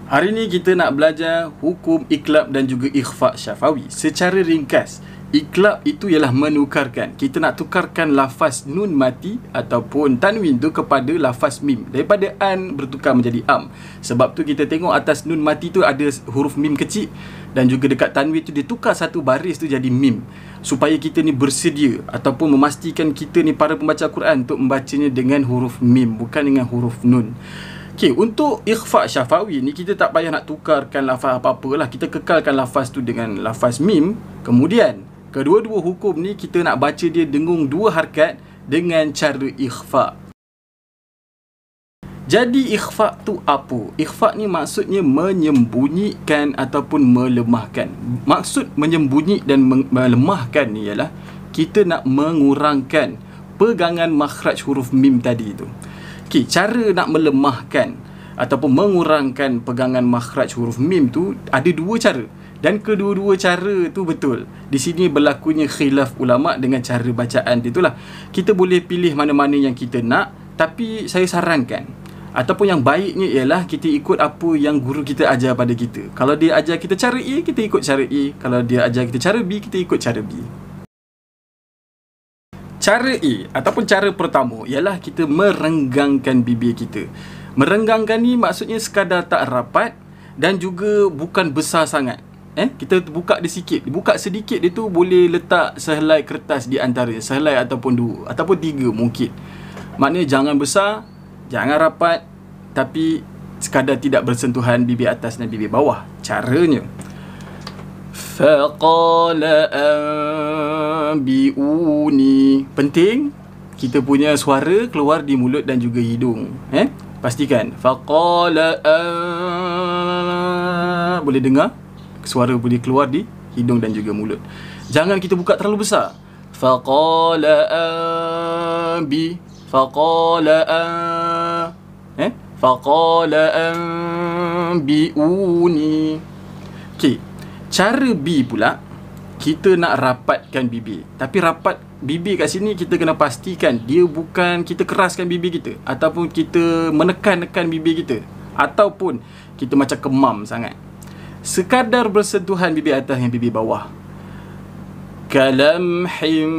Hari ni kita nak belajar hukum iqlab dan juga ikhfa syafawi. Secara ringkas, iqlab itu ialah menukarkan. Kita nak tukarkan lafaz nun mati ataupun tanwin tu kepada lafaz mim. Daripada an bertukar menjadi am. Sebab tu kita tengok atas nun mati tu ada huruf mim kecil, dan juga dekat tanwin tu dia tukar satu baris tu jadi mim. Supaya kita ni bersedia ataupun memastikan kita ni para pembaca Quran untuk membacanya dengan huruf mim, bukan dengan huruf nun. Okey, untuk ikhfa syafawi ni kita tak payah nak tukarkan lafaz apa-apalah. Kita kekalkan lafaz tu dengan lafaz mim. Kemudian kedua-dua hukum ni kita nak baca dia dengung dua harkat dengan cara ikhfa. Jadi ikhfa tu apa? Ikhfa ni maksudnya menyembunyikan ataupun melemahkan. Maksud menyembunyi dan melemahkan ni ialah kita nak mengurangkan pegangan makhraj huruf mim tadi tu. Okey, cara nak melemahkan ataupun mengurangkan pegangan makhraj huruf mim tu ada dua cara. Dan kedua-dua cara tu betul. Di sini berlakunya khilaf ulama dengan cara bacaan dia itulah. Kita boleh pilih mana-mana yang kita nak, tapi saya sarankan ataupun yang baiknya ialah kita ikut apa yang guru kita ajar pada kita. Kalau dia ajar kita cara A, kita ikut cara A. Kalau dia ajar kita cara B, kita ikut cara B. Cara A ataupun cara pertama ialah kita merenggangkan bibir kita. Merenggangkan ni maksudnya sekadar tak rapat dan juga bukan besar sangat. Kita buka dia sikit. Buka sedikit dia tu boleh letak sehelai kertas di antaranya. Sehelai ataupun dua ataupun tiga mungkin. Maknanya jangan besar, jangan rapat, tapi sekadar tidak bersentuhan bibir atas dan bibir bawah. Caranya, faqala anbi'uni. Penting kita punya suara keluar di mulut dan juga hidung. Pastikan faqala boleh dengar suara boleh keluar di hidung dan juga mulut. Jangan kita buka terlalu besar. Faqala anbi, faqala faqala anbi'uni. Okey, cara B pula, kita nak rapatkan bibir. Tapi rapat bibir kat sini kita kena pastikan dia bukan kita keraskan bibir kita ataupun kita menekan-nekan bibir kita ataupun kita macam kemam sangat. Sekadar bersentuhan bibir atas dengan bibir bawah. Kalamhim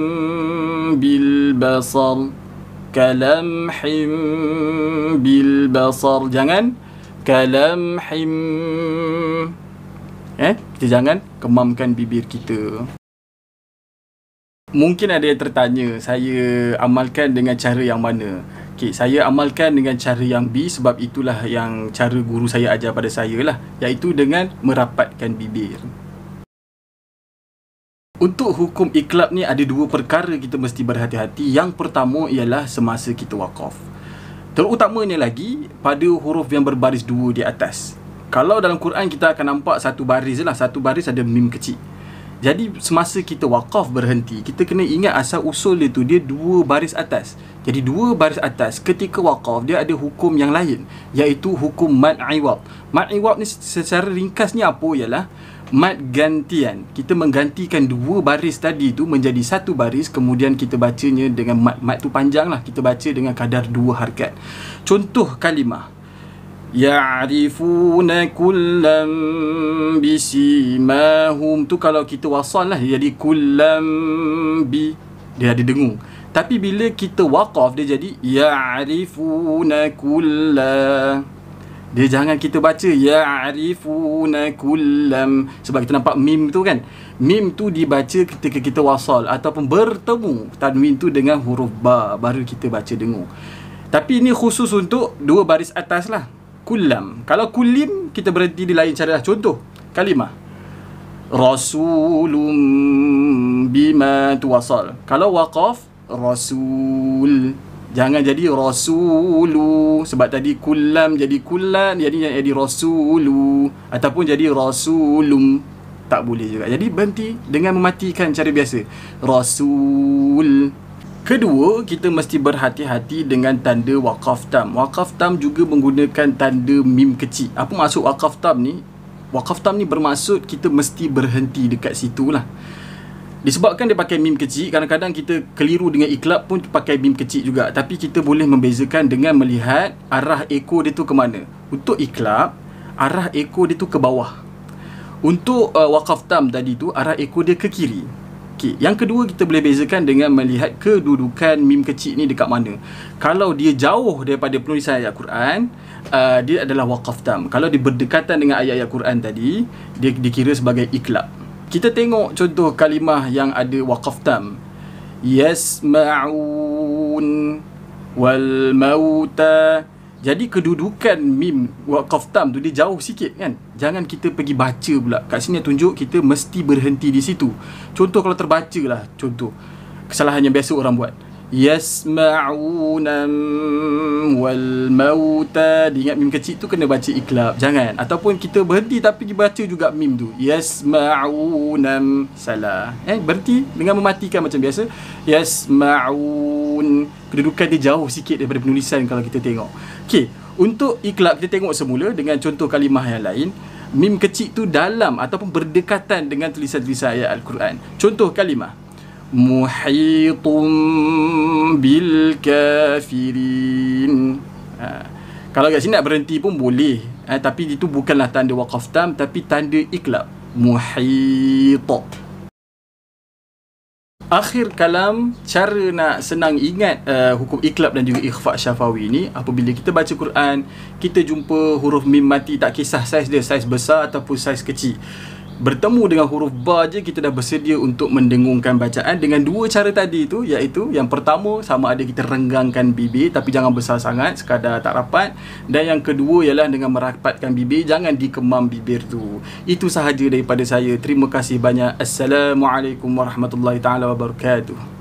bil basar. Kalamhim bil basar. Jangan kalamhim. Kita jangan kemamkan bibir kita. Mungkin ada yang tertanya, saya amalkan dengan cara yang mana? Okey, saya amalkan dengan cara yang B sebab itulah yang cara guru saya ajar pada saya lah, iaitu dengan merapatkan bibir. Untuk hukum iqlab ni ada dua perkara kita mesti berhati-hati. Yang pertama ialah semasa kita waqaf. Terutamanya lagi pada huruf yang berbaris dua di atas. Kalau dalam Quran kita akan nampak satu baris lah, satu baris ada mim kecil. Jadi semasa kita waqaf berhenti, kita kena ingat asal usul dia tu, dia dua baris atas. Jadi dua baris atas ketika waqaf dia ada hukum yang lain, iaitu hukum mad iwad. Mad iwad ni secara ringkasnya apa ialah mad gantian. Kita menggantikan dua baris tadi tu menjadi satu baris, kemudian kita bacanya dengan mad tu panjang lah, kita baca dengan kadar dua harkat. Contoh kalimah ya'rifuna kullam bisimahum tu, kalau kita wasal lah jadi kullam bi, dia ada dengung. Tapi bila kita waqaf dia jadi ya'rifuna kulla. Dia jangan kita baca ya'rifuna kullam, sebab kita nampak mim tu kan. Mim tu dibaca ketika kita wasal ataupun bertemu tanwin tu dengan huruf ba, baru kita baca dengung. Tapi ini khusus untuk dua baris atas lah. Kullam. Kalau kulim kita berhenti di lain cara lah. Contoh kalimah rasulun bima tuwasal. Kalau waqaf rasul, jangan jadi rasulu, sebab tadi kullam jadi kullan, jadi rasulu ataupun jadi rasulum, tak boleh juga. Jadi berhenti dengan mematikan cara biasa rasul. Kedua, kita mesti berhati-hati dengan tanda waqaf tam. Waqaf tam juga menggunakan tanda mim kecil. Apa maksud waqaf tam ni? Waqaf tam ni bermaksud kita mesti berhenti dekat situ lah. Disebabkan dia pakai mim kecil, kadang-kadang kita keliru dengan iqlab pun pakai mim kecil juga. Tapi kita boleh membezakan dengan melihat arah ekor dia tu ke mana. Untuk iqlab, arah ekor dia tu ke bawah. Untuk waqaf tam tadi tu, arah ekor dia ke kiri. Okey, yang kedua kita boleh bezakan dengan melihat kedudukan mim kecil ni dekat mana. Kalau dia jauh daripada penulisan ayat Quran, dia adalah waqaf tam. Kalau dia berdekatan dengan ayat-ayat Quran tadi, dia dikira sebagai iklab. Kita tengok contoh kalimah yang ada waqaf tam. Yasma'un wal mauta. Jadi kedudukan mim waqaf tam tu dia jauh sikit kan. Jangan kita pergi baca pula. Kat sini tunjuk kita mesti berhenti di situ. Contoh kalau terbaca lah, contoh kesalahan yang biasa orang buat. Yasma'una wal mauta. Dia ingat mim kecil tu kena baca iklab. Jangan. Ataupun kita berhenti tapi dibaca juga mim tu. Yasma'una. Salah. Berhenti dengan mematikan macam biasa. Yasma'un. Kedudukan dia jauh sikit daripada penulisan kalau kita tengok. Okey, untuk iklab kita tengok semula dengan contoh kalimah yang lain. Mim kecil tu dalam ataupun berdekatan dengan tulisan-tulisan ayat Al-Quran. Contoh kalimah muhitum bil kafirin. Kalau kat sini nak berhenti pun boleh, tapi itu bukanlah tanda waqaf tam, tapi tanda iklab. Muhit. Akhir kalam, cara nak senang ingat hukum iklab dan juga ikhfa syafawi ni, apabila kita baca Quran, kita jumpa huruf mim mati, tak kisah saiz dia, saiz besar ataupun saiz kecil. Bertemu dengan huruf ba je, kita dah bersedia untuk mendengungkan bacaan dengan dua cara tadi tu, iaitu yang pertama, sama ada kita renggangkan bibir tapi jangan besar sangat, sekadar tak rapat. Dan yang kedua ialah dengan merapatkan bibir, jangan dikemam bibir tu. Itu sahaja daripada saya. Terima kasih banyak. Assalamualaikum warahmatullahi taala wabarakatuh.